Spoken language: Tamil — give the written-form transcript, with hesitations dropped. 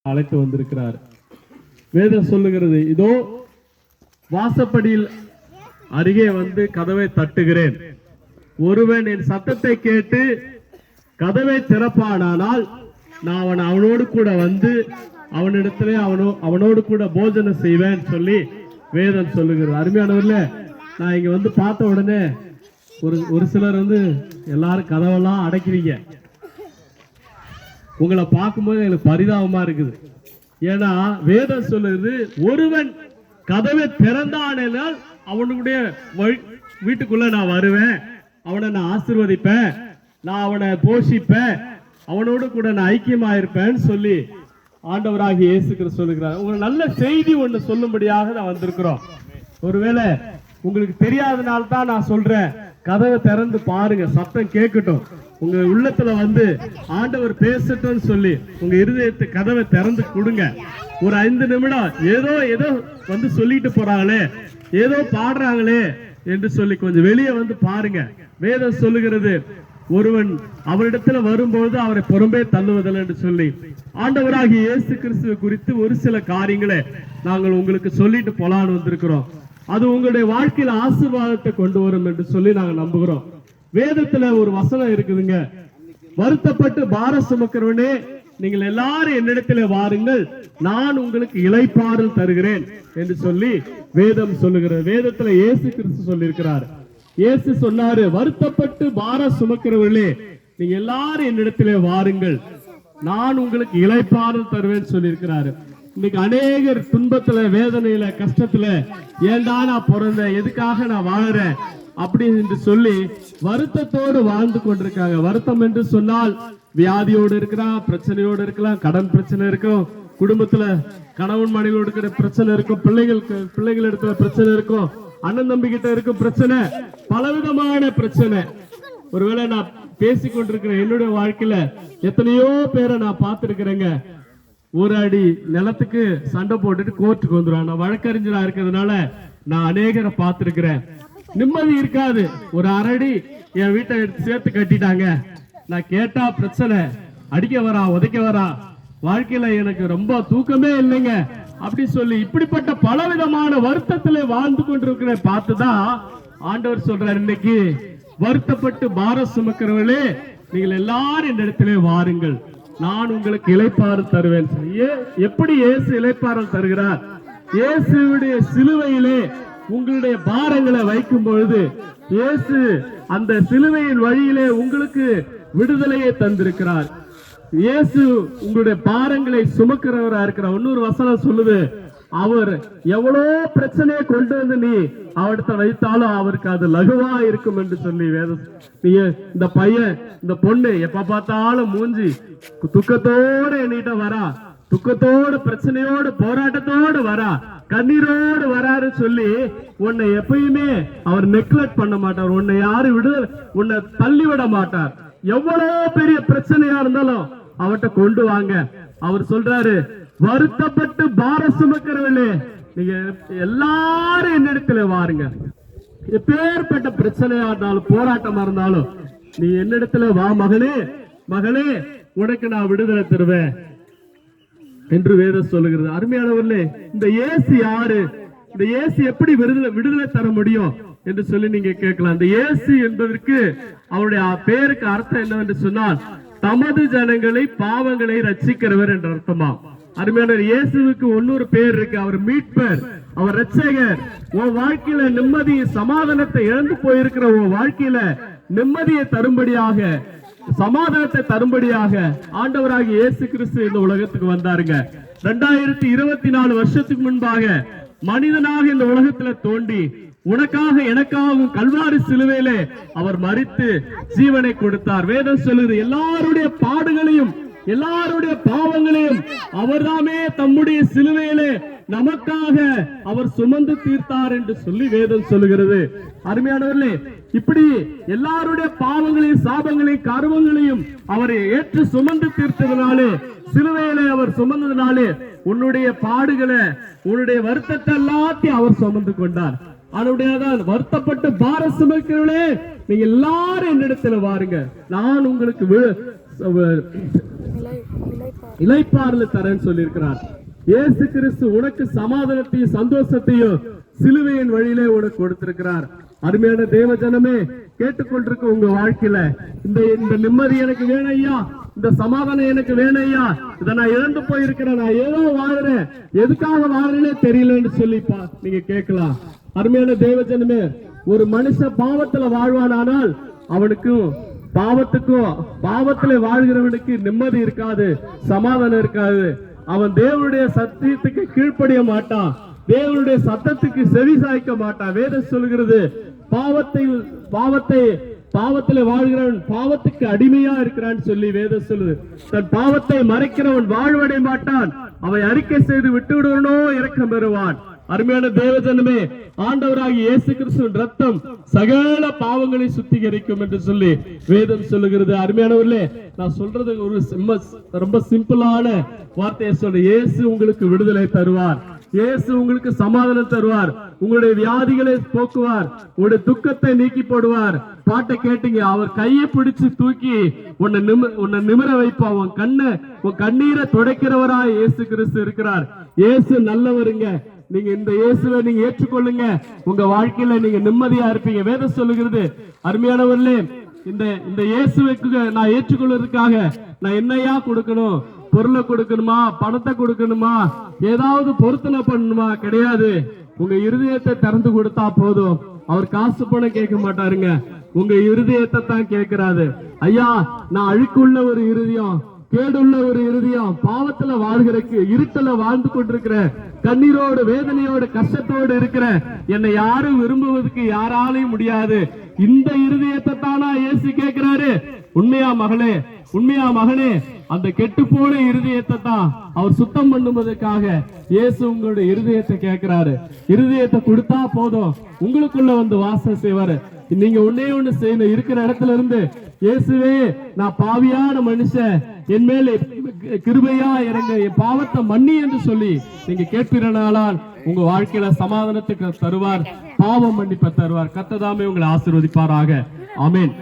அழைத்து வந்திருக்கிறார். வேதம் சொல்லுகிறது, இதோ வாசப்படியில் அருகே வந்து கதவை தட்டுகிறேன். ஒருவன் என் சத்தத்தை கேட்டு கதவை திறப்பானால் நான் அவனோடு கூட வந்து அவனிடத்திலே அவனோடு கூட போஜனம் செய்வேன் சொல்லி வேதம் சொல்லுகிறது. அருமையானவர்களே, நான் இங்க வந்து பார்த்த உடனே ஒரு சிலர் வந்து எல்லாரும் கதவெல்லாம் அடைக்கிறீங்க. உங்களை பார்க்கும்போது எனக்கு பரிதாபமா இருக்குது. ஏன்னா வேதம் சொல்லுது, ஒருவன் கதவை திறந்தானால் அவனுடைய வீட்டுக்குள்ள நான் வருவேன், அவனை நான் ஆசீர்வதிப்பேன், நான் அவனை போஷிப்பேன், அவனோடு கூட நான் ஐக்கியமா இருப்பேன்னு சொல்லி ஆண்டவராகிய இயேசு கிறிஸ்து சொல்லுகிறார். உங்களுக்கு நல்ல செய்தி ஒன்று சொல்லும்படியாக நான் வந்திருக்கிறோம். ஒருவேளை உங்களுக்கு தெரியாதனால தான் நான் சொல்றேன், கதவை திறந்து பாருங்க, சத்தம் கேட்கட்டும், உங்க உள்ளத்துல வந்து ஆண்டவர் பேசட்டும் சொல்லி உங்க இருதயத்தை கதவை திறந்து கொடுங்க. ஒரு 5 நிமிடம் ஏதோ வந்து சொல்லிட்டு போறாங்களே, ஏதோ பாடுறாங்களே என்று சொல்லி கொஞ்சம் வெளியே வந்து பாருங்க. வேதம் சொல்லுகிறது, ஒருவன் அவரிடத்துல வரும்போது அவரை புறம்பே தள்ளுவதில்லை என்று சொல்லி ஆண்டவராகிய இயேசு கிறிஸ்துவை குறித்து ஒரு சில காரியங்களை நாங்கள் உங்களுக்கு சொல்லிட்டு போலான்னு வந்திருக்கிறோம். அது உங்களுடைய வாழ்க்கையில ஆசீர்வாதத்தை கொண்டு வரும் என்று சொல்லி நாங்கள் நம்புகிறோம். வேதத்துல ஒரு வசனம் இருக்குதுங்க, வருத்தப்பட்டு பாரம் சுமக்கிறவனே நீங்கள் எல்லாரும் என்னிடத்திலே வாருங்கள், நான் உங்களுக்கு இளைப்பாறுதல் தருகிறேன் என்று சொல்லி வேதம் சொல்லுகிறது. வேதத்துல இயேசு கிறிஸ்து சொல்லியிருக்கிறார். இயேசு சொன்னாரு, வருத்தப்பட்டு பாரம் சுமக்கிறவர்களே நீங்க எல்லாரும் என்னிடத்திலே வாருங்கள், நான் உங்களுக்கு இளைப்பாறுதல் தருவேன் சொல்லியிருக்கிறாரு. இன்னைக்கு அநேகர் துன்பத்துல, வேதனையில, கஷ்டத்துல, ஏண்டா நான் பிறந்தேன், எதுக்காக நான் வாழறேன் அப்படின்னு சொல்லி வருத்தத்தோடு வாழ்ந்து கொண்டிருக்காங்க. வருத்தம் என்று சொன்னால் வியாதியோடு இருக்கலாம், பிரச்சனையோடு இருக்கலாம், கடன் பிரச்சனை இருக்கும், குடும்பத்துல கணவன் மனைவியோடு இருக்கிற பிரச்சனை இருக்கும், பிள்ளைகள் இடத்துல பிரச்சனை இருக்கும், அண்ணன் தம்பி கிட்ட இருக்கும் பிரச்சனை, பலவிதமான பிரச்சனை. ஒருவேளை நான் பேசிக்கொண்டிருக்கிற என்னுடைய வாழ்க்கையில எத்தனையோ பேரை நான் பார்த்திருக்கிறேங்க. ஒரு அடி நிலத்துக்கு சண்டை போட்டுட்டு கோர்ட்டுக்கு வந்துடுவாங்க. நான் வழக்கறிஞரா இருக்கிறதுனால நான் அநேகரை பார்த்திருக்கிறேன். நிம்மதி இருக்காது. ஒரு அரடி என் வீட்டை எடுத்து சேர்த்து கட்டிட்டாங்க, நான் கேட்டா பிரச்சனை, அடிக்க வரா, உதைக்க வரா, வாழ்க்கையில எனக்கு ரொம்ப தூக்கமே இல்லைங்க அப்படி சொல்லி இப்படிப்பட்ட பலவிதமான வருத்தத்திலே வாழ்ந்து கொண்டிருக்கிற பார்த்துதான் ஆண்டவர் சொல்றார், இன்னைக்கு வருத்தப்பட்டு பாரம் சுமக்கிறவர்களே நீங்கள் எல்லாரும் இந்த இடத்திலே வாருங்கள், நான் உங்களுக்கு இளைப்பாறுதல் தருவேன். எப்படி இயேசு இளைப்பாறுதல் தருகிறார்? இயேசுடைய சிலுவையிலே உங்களுடைய பாரங்களை வைக்கும் பொழுது இயேசு அந்த சிலுவையின் வழியிலே உங்களுக்கு விடுதலையை தந்திருக்கிறார். இயேசு உங்களுடைய பாரங்களை சுமக்கிறவரா இருக்கிறார். இன்னொரு வசனம் சொல்லுது, அவர் எவ்வளவு பிரச்சனையை கொண்டு வந்து நீ அவர்கிட்ட வைத்தாலும் அவருக்கு அது லகுவா இருக்கும் என்று சொல்லி வேதம். இந்த பையன், இந்த பொண்ணு எப்ப பார்த்தாலும் மூஞ்சி துக்கத்தோடு என்கிட்ட வரா, துக்கத்தோடு பிரச்சனையோடு போராட்டத்தோடு வரா, கண்ணீரோடு வராரு சொல்லி உன்னை எப்பயுமே அவர் நெக்லெக்ட் பண்ண மாட்டார், உன்னை யாரு உன்னை தள்ளி விட மாட்டார். எவ்வளவு பெரிய பிரச்சனையா இருந்தாலும் அவர்கிட்ட கொண்டு வாங்க. அவர் சொல்றாரு, வருத்தப்பட்டு பாரம் சுமக்கிறவர்களே நீங்க எல்லாரும் என்னிடத்துல வாருங்க, எப்பேற்பட்ட பிரச்சனையா இருந்தாலும் போராட்டமா இருந்தாலும் நீ என்னிடத்துல வா மகனே, மகளே, உனக்கு நான் விடுதலை தருவேன் என்று வேதம் சொல்லுகிறது. அருமையானவர்களே, இந்த இயேசு யாரு? இந்த இயேசு எப்படி விடுதலை தர முடியும் என்று சொல்லி நீங்க கேட்கலாம். இந்த இயேசு என்பதற்கு அவருடைய பேருக்கு அர்த்தம் என்னவென்று சொன்னால், தமது ஜனங்களை பாவங்களை ரட்சிக்கிறவர் என்ற அர்த்தமா. அருமையான இயேசுவுக்கு இன்னொரு பேர் இருக்கு, அவர் மீட்பர், அவர் ரட்சகர். உன் வாழ்க்கையில நிம்மதி சமாதானத்தை இழந்து போயிருக்கிற உன் வாழ்க்கையில நிம்மதியை தரும்படியாக, சமாதானத்தை தரும்படியாக ஆண்டவராகிய இயேசு கிறிஸ்து இந்த உலகத்துக்கு வந்தாருங்க. 2024 வருஷத்துக்கு முன்பாக மனிதனாக இந்த உலகத்துல தோண்டி உனக்காக எனக்காகவும் கல்வாரி சிலுவையிலே அவர் மரித்து ஜீவனை கொடுத்தார். வேதம் சொல்லுது, எல்லாருடைய பாடுகளையும் எல்லாருடைய பாவங்களையும் அவர்தாமே தம்முடைய சிலுவையிலே நமக்காக அவர் சுமந்து தீர்த்தார் என்று சொல்லி வேதம் சொல்லுகிறது. அருமையானவர்களே, இப்படி எல்லாருடைய பாவங்களையும் சாபங்களையும் கர்வங்களையும் அவர் ஏற்று சுமந்து தீர்த்ததுனாலே, சிலுவையிலே அவர் சுமந்ததுனாலே உன்னுடைய பாடுகளை, உன்னுடைய வருத்தத்தை எல்லாத்தையும் அவர் சுமந்து கொண்டார். அதனுடையதான் வருத்தப்பட்டு பாரம் சுமக்கிறவர்களே நீங்க எல்லாரும் என்னிடத்துல வாருங்க, நான் உங்களுக்கு இளைப்பாறுதல் தரேன்னு சொல்லியிருக்கிறார். இயேசு கிறிஸ்து உனக்கு சமாதானத்தையும் சந்தோஷத்தையும் சிலுவையின் வழியிலே உனக்கு கொடுத்திருக்கிறார். அருமையான தேவ ஜனமே, கேட்டுக்கொண்டிருக்க உங்க வாழ்க்கையில இந்த நிம்மதி எனக்கு வேணும் ஐயா, இந்த சமாதானம் எனக்கு வேணும் ஐயா, இதை நான் இழந்து போயிருக்கிறேன், நான் ஏதோ வாழ்றேன், எதுக்காக வாழ்றேனே தெரியலன்னு சொல்லிப்பா நீங்க கேட்கலாம். அருமையான தேவ ஜனமே, ஒரு மனுஷன் பாவத்துல வாழ்வானால் அவனுக்கும் பாவத்திலே வாழ்கிறவனுக்கு நிம்மதி இருக்காது, சமாதானம் இருக்காது. அவன் தேவனுடைய சத்தியத்துக்கு கீழ்ப்படிய மாட்டான், தேவனுடைய சத்தத்துக்கு செவி சாய்க்க மாட்டான். வேதம் சொல்கிறது, பாவத்திலே வாழ்கிறவன் பாவத்துக்கு அடிமையா இருக்கிறான்னு சொல்லி வேதம் சொல்லுது. தன் பாவத்தை மறைக்கிறவன் வாழ்வடைய மாட்டான், அவை அறிக்கை செய்து விட்டு விடுவனோ இரக்கம் பெறுவான். அருமையான தேவஜனமே, ஆண்டவராகிய இயேசு கிறிஸ்துவின் ரத்தம் சகல பாவங்களை சுத்திகரிக்கும் என்று சொல்லி வேதம் சொல்லுகிறது. அருமையானவர்களே, நான் சொல்றது ஒரு ரொம்ப சிம்பிளான வார்த்தையை சொல்றேன். இயேசு உங்களுக்கு விடுதலை தருவார், இயேசு உங்களுக்கு சமாதானம் தருவார், உங்களுடைய வியாதிகளை போக்குவார், உங்களுடைய துக்கத்தை நீக்கி போடுவார். பாட்டை கேட்டீங்க, அவர் கையை பிடிச்சு தூக்கி உன்னை நிமிர வைப்பா, உன் கண்ணீரை துடைக்கிறவராய் இயேசு கிறிஸ்து இருக்கிறார். இயேசு நல்லவருங்க. நீங்க இந்த இயேசுவை நீங்க ஏற்றுக்கொள்ளுங்க, உங்க வாழ்க்கையில நீங்க நிம்மதியா இருப்பீங்க. வேதம் சொல்லுகிறது. அருமையானவர்களே, இந்த இயேசுவுக்கு நான் ஏற்றுக்கொள்வதற்காக நான் என்னையா கொடுக்கணும்? பொருளை கொடுக்கணுமா, பணத்தை கொடுக்கணுமா, ஏதாவது பொருத்தனை பண்ணணுமா? கிடையாது. உங்க இருதயத்தை திறந்து கொடுத்தா போதும். அவர் காசு பணம் கேட்க மாட்டாருங்க, உங்க இருதயத்தை தான் கேட்கிறாரு. ஐயா, நான் அழுக்குள்ள ஒரு இருதயம், கேடுள்ள ஒரு இருதயம், பாவத்துல வாழ்கிறக்கு, இருட்டல வாழ்ந்து கொண்டிருக்கிற, கண்ணீரோடு வேதனையோடு கஷ்டத்தோடு இருக்கிற, என்னை யாரும் விரும்புவதற்கு யாராலையும் முடியாது. இந்த இருதயத்தை தானா இயேசு கேட்கிறாரு. உண்மையா மகளே, உண்மையா மகனே, அந்த கெட்டு போன இருதயத்தை தான் அவர் சுத்தம் பண்ணுவதற்காக இயேசு உங்களுடைய இருதயத்தை கேட்கிறாரு. இருதயத்தை கொடுத்தா போதும், உங்களுக்குள்ள வந்து வாசம் செய்வாரு. நீங்க ஒன்னே ஒண்ணு செய்யணும், இருக்கிற இடத்துல இருந்து, இயேசுவே, நான் பாவியான மனுஷன், என் மேல கிருபையா இறங்க, என் பாவத்தை மன்னி என்று சொல்லி நீங்க கேட்பீரனானால் உங்க வாழ்க்கையில சமாதானத்துக்கு தருவார், பாவம் மன்னிப்பை தருவார். கர்த்தர் தாமே உங்களை ஆசீர்வதிப்பாராக. ஆமென்.